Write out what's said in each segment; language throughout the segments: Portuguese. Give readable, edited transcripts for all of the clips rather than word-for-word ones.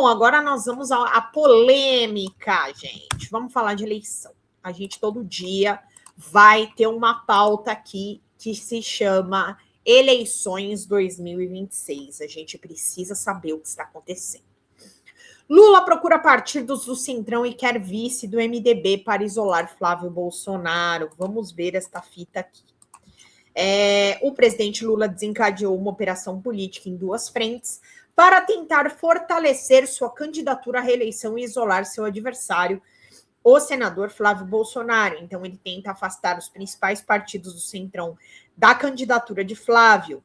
Bom, agora nós vamos à polêmica, gente. Vamos falar de eleição. A gente todo dia vai ter uma pauta aqui que se chama Eleições 2026. A gente precisa saber o que está acontecendo. Lula procura partidos do Centrão e quer vice do MDB para isolar Flávio Bolsonaro. Vamos ver esta fita aqui. O presidente Lula desencadeou uma operação política em duas frentes para tentar fortalecer sua candidatura à reeleição e isolar seu adversário, o senador Flávio Bolsonaro. Então, ele tenta afastar os principais partidos do Centrão da candidatura de Flávio.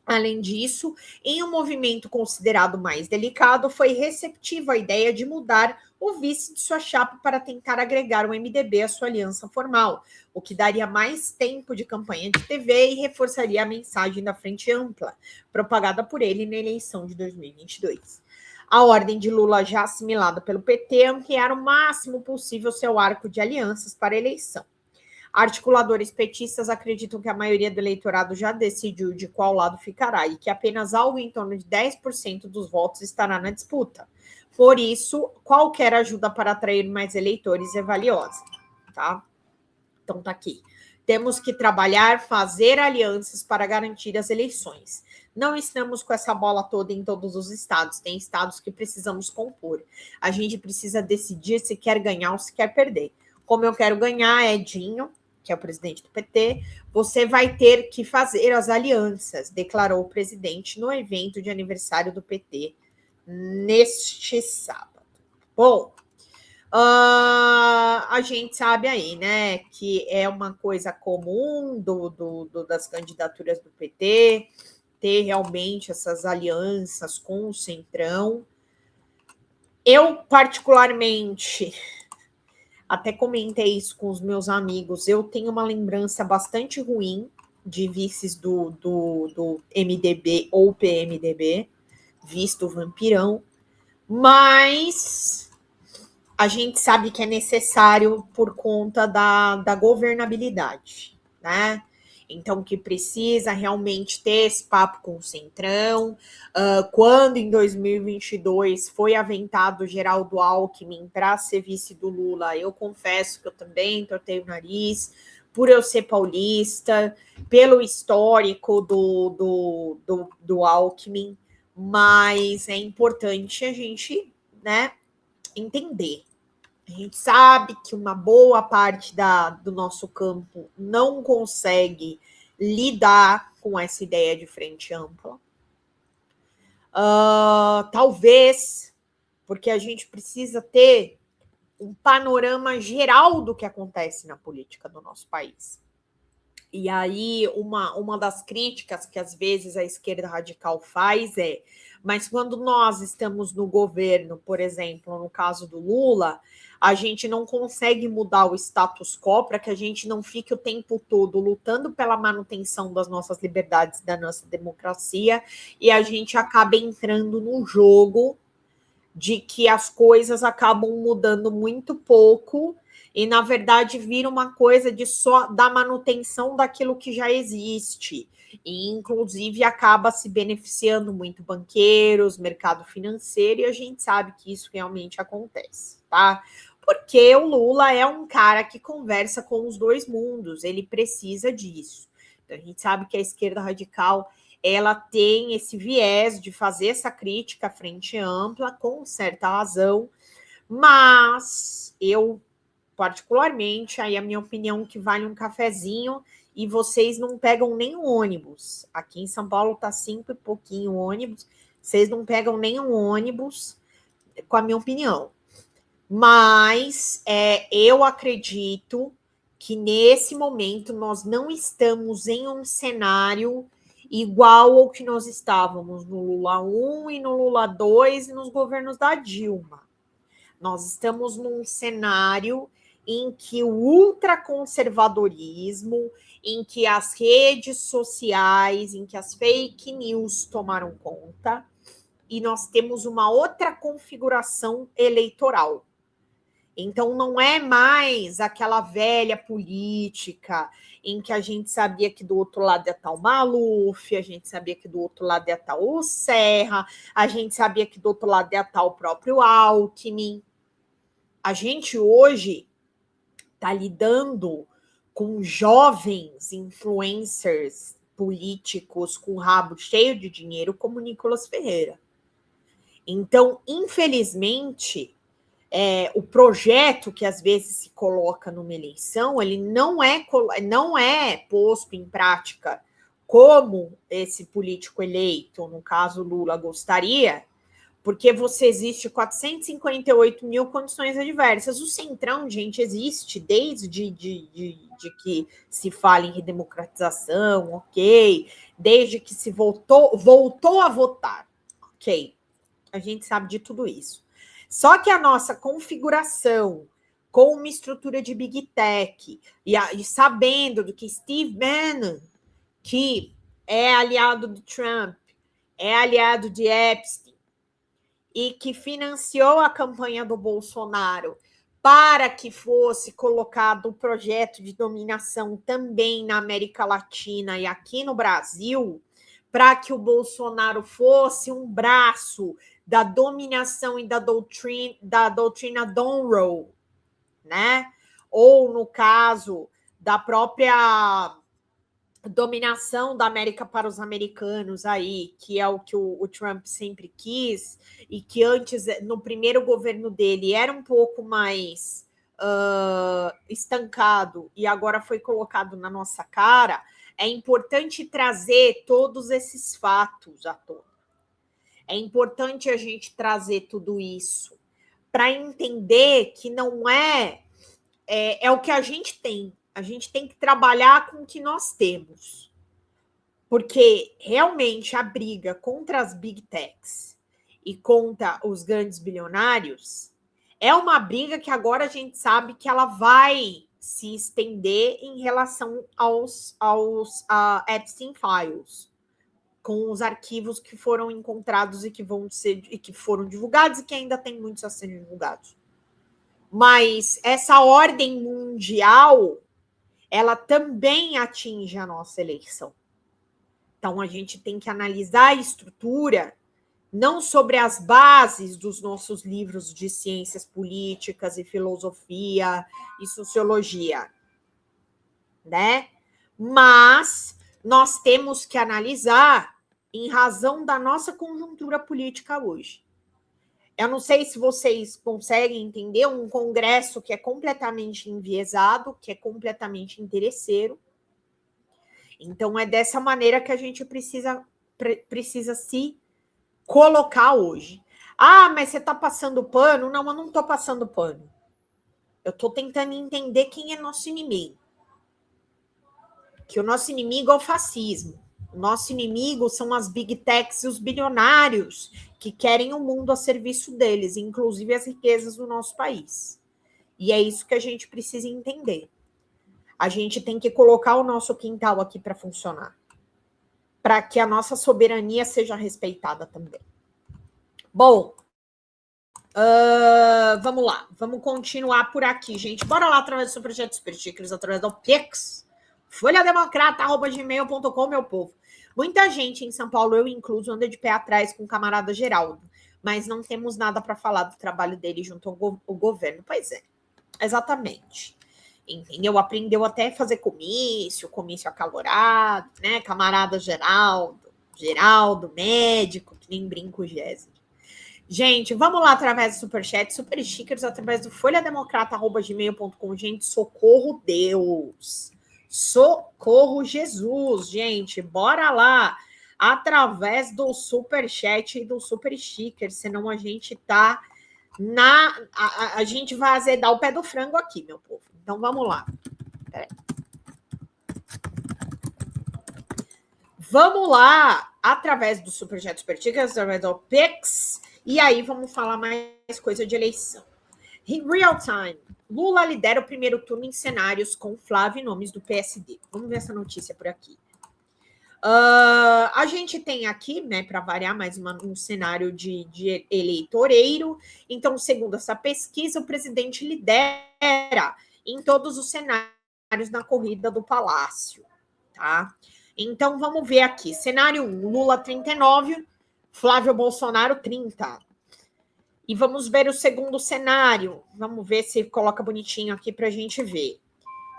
Além disso, em um movimento considerado mais delicado, foi receptiva a ideia de mudar o vice de sua chapa para tentar agregar o MDB à sua aliança formal, o que daria mais tempo de campanha de TV e reforçaria a mensagem da Frente Ampla, propagada por ele na eleição de 2022. A ordem de Lula, já assimilada pelo PT, é ampliar o máximo possível seu arco de alianças para a eleição. Articuladores petistas acreditam que a maioria do eleitorado já decidiu de qual lado ficará e que apenas algo em torno de 10% dos votos estará na disputa. Por isso, qualquer ajuda para atrair mais eleitores é valiosa, tá? Então tá aqui. Temos que trabalhar, fazer alianças para garantir as eleições. Não estamos com essa bola toda em todos os estados. Tem estados que precisamos compor. A gente precisa decidir se quer ganhar ou se quer perder. Como eu quero ganhar, Edinho, que é o presidente do PT, você vai ter que fazer as alianças, declarou o presidente no evento de aniversário do PT neste sábado. Bom, a gente sabe aí, né, que é uma coisa comum das candidaturas do PT, ter realmente essas alianças com o Centrão. Eu, particularmente, até comentei isso com os meus amigos, eu tenho uma lembrança bastante ruim de vices do MDB ou PMDB, visto o vampirão, mas a gente sabe que é necessário por conta da governabilidade, né? Então, que precisa realmente ter esse papo com o Centrão. Quando, em 2022, foi aventado o Geraldo Alckmin para ser vice do Lula, eu confesso que eu também tortei o nariz, por eu ser paulista, pelo histórico do Alckmin, mas é importante a gente, né, entender. A gente sabe que uma boa parte do nosso campo não consegue lidar com essa ideia de frente ampla. Talvez porque a gente precisa ter um panorama geral do que acontece na política do nosso país. E aí, uma das críticas que às vezes a esquerda radical faz mas quando nós estamos no governo, por exemplo, no caso do Lula, a gente não consegue mudar o status quo para que a gente não fique o tempo todo lutando pela manutenção das nossas liberdades, da nossa democracia, e a gente acaba entrando no jogo de que as coisas acabam mudando muito pouco e, na verdade, vira uma coisa de só da manutenção daquilo que já existe. E, inclusive, acaba se beneficiando muito banqueiros, mercado financeiro, e a gente sabe que isso realmente acontece, tá? Porque o Lula é um cara que conversa com os dois mundos, ele precisa disso. Então, a gente sabe que a esquerda radical ela tem esse viés de fazer essa crítica à frente ampla, com certa razão, mas eu, particularmente, aí a minha opinião que vale um cafezinho e vocês não pegam nem um ônibus. Aqui em São Paulo tá 5 e pouquinho ônibus, vocês não pegam nem um ônibus, com a minha opinião. Mas eu acredito que nesse momento nós não estamos em um cenário igual ao que nós estávamos no Lula 1 e no Lula 2 e nos governos da Dilma. Nós estamos num cenário em que o ultraconservadorismo, em que as redes sociais, em que as fake news tomaram conta, e nós temos uma outra configuração eleitoral. Então, não é mais aquela velha política em que a gente sabia que do outro lado ia estar o Maluf, a gente sabia que do outro lado ia estar o Serra, a gente sabia que do outro lado ia estar o próprio Alckmin. A gente hoje está lidando com jovens influencers políticos com rabo cheio de dinheiro como Nicolas Ferreira. Então, infelizmente, o projeto que às vezes se coloca numa eleição, ele não é posto em prática como esse político eleito, no caso Lula, gostaria, porque você existe 458 mil condições adversas. O Centrão, gente, existe desde de que se fala em redemocratização, ok, desde que se voltou a votar, ok, a gente sabe de tudo isso. Só que a nossa configuração com uma estrutura de Big Tech e sabendo do que Steve Bannon, que é aliado do Trump, é aliado de Epstein e que financiou a campanha do Bolsonaro para que fosse colocado o projeto de dominação também na América Latina e aqui no Brasil, para que o Bolsonaro fosse um braço da dominação e da doutrina Monroe, né? Ou, no caso, da própria dominação da América para os americanos aí, que é o que o Trump sempre quis, e que antes, no primeiro governo dele, era um pouco mais estancado e agora foi colocado na nossa cara. É importante trazer todos esses fatos à tona. É importante a gente trazer tudo isso para entender que não é o que a gente tem. A gente tem que trabalhar com o que nós temos. Porque realmente a briga contra as big techs e contra os grandes bilionários é uma briga que agora a gente sabe que ela vai se estender em relação aos Epstein Files, com os arquivos que foram encontrados e que foram divulgados e que ainda tem muitos a serem divulgados. Mas essa ordem mundial, ela também atinge a nossa eleição. Então, a gente tem que analisar a estrutura não sobre as bases dos nossos livros de ciências políticas e filosofia e sociologia, né? Mas nós temos que analisar em razão da nossa conjuntura política hoje. Eu não sei se vocês conseguem entender um Congresso que é completamente enviesado, que é completamente interesseiro. Então, é dessa maneira que a gente precisa se colocar hoje. Ah, mas você está passando pano? Não, eu não estou passando pano. Eu estou tentando entender quem é nosso inimigo. Que o nosso inimigo é o fascismo. O nosso inimigo são as big techs e os bilionários que querem o mundo a serviço deles, inclusive as riquezas do nosso país. E é isso que a gente precisa entender. A gente tem que colocar o nosso quintal aqui para funcionar, para que a nossa soberania seja respeitada também. Bom, vamos lá, vamos continuar por aqui, gente. Bora lá através do Superchat Super Stickers, através do Pix, folhademocrata@gmail.com, meu povo. Muita gente em São Paulo, eu incluso, anda de pé atrás com o camarada Geraldo, mas não temos nada para falar do trabalho dele junto ao governo. Pois é, exatamente. Entendeu? Aprendeu até a fazer comício acalorado, né? Camarada Geraldo, médico, que nem brinco Jéssica. Gente, vamos lá através do Superchat, Super Stickers, através do folhademocrata@gmail.com. Gente, socorro Deus. Socorro Jesus, gente. Bora lá. Através do Superchat e do Super Sticker, senão a gente tá a gente vai azedar o pé do frango aqui, meu povo. Então, vamos lá. Peraí. Vamos lá, através do Superchat, Super Stickers, através do Pix, e aí vamos falar mais coisa de eleição. Em real time, Lula lidera o primeiro turno em cenários com Flávio e nomes do PSD. Vamos ver essa notícia por aqui. A gente tem aqui, né, para variar, mais um cenário de eleitoreiro. Então, segundo essa pesquisa, o presidente lidera em todos os cenários na corrida do Palácio, tá? Então, vamos ver aqui. Cenário 1, Lula 39, Flávio Bolsonaro 30. E vamos ver o segundo cenário. Vamos ver se coloca bonitinho aqui para a gente ver.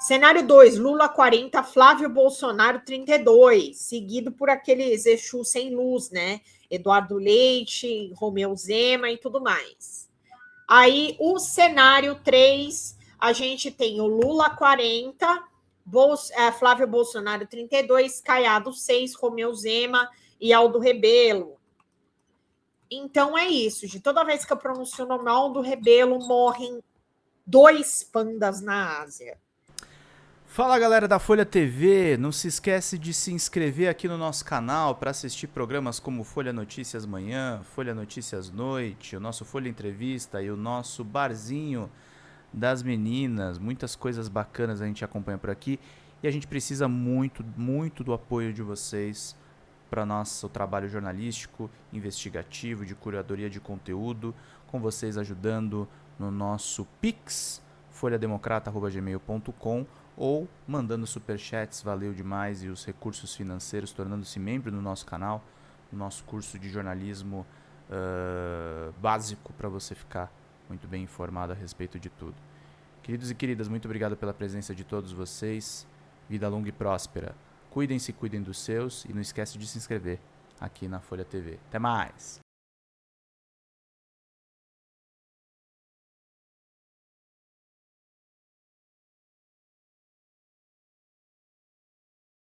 Cenário 2, Lula 40, Flávio Bolsonaro 32, seguido por aqueles Exu sem luz, né? Eduardo Leite, Romeu Zema e tudo mais. Aí, o cenário 3, a gente tem o Lula 40, Flávio Bolsonaro 32, Caiado 6, Romeu Zema e Aldo Rebelo. Então é isso, de toda vez que eu pronuncio o nome Aldo Rebelo, morrem 2 pandas na Ásia. Fala galera da Folha TV, não se esquece de se inscrever aqui no nosso canal para assistir programas como Folha Notícias Manhã, Folha Notícias Noite, o nosso Folha Entrevista e o nosso Barzinho das Meninas. Muitas coisas bacanas a gente acompanha por aqui e a gente precisa muito, muito do apoio de vocês para nosso trabalho jornalístico, investigativo, de curadoria de conteúdo, com vocês ajudando no nosso Pix, folhademocrata@gmail.com, ou mandando superchats, valeu demais, e os recursos financeiros, tornando-se membro do nosso canal, no nosso curso de jornalismo básico, para você ficar muito bem informado a respeito de tudo. Queridos e queridas, muito obrigado pela presença de todos vocês. Vida longa e próspera. Cuidem-se, cuidem dos seus, e não esquece de se inscrever aqui na Folha TV. Até mais!